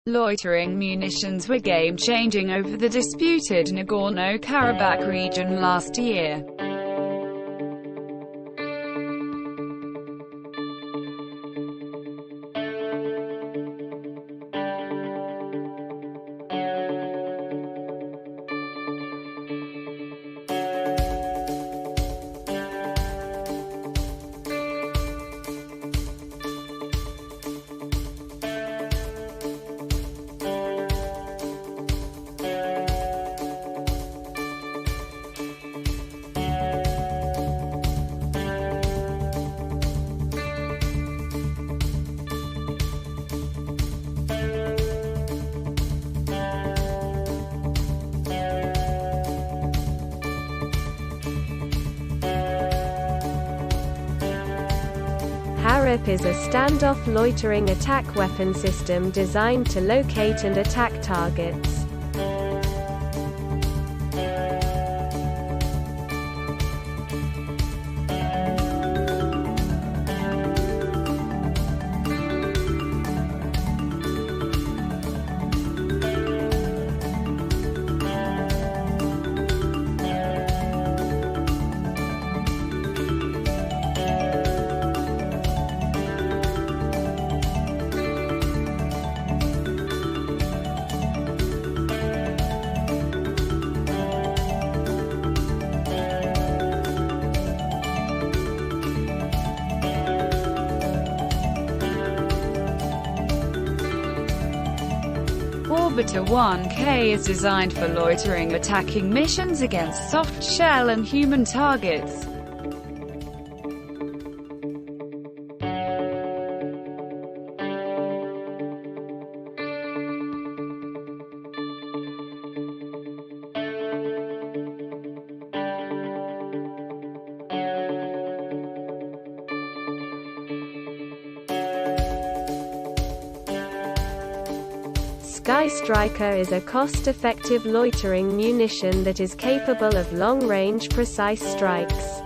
Loitering munitions were game-changing over the disputed Nagorno-Karabakh region last year. Harop is a standoff loitering attack weapon system designed to locate and attack targets. Orbiter 1K is designed for loitering attacking missions against soft shell and human targets. SkyStriker is a cost-effective loitering munition that is capable of long-range precise strikes.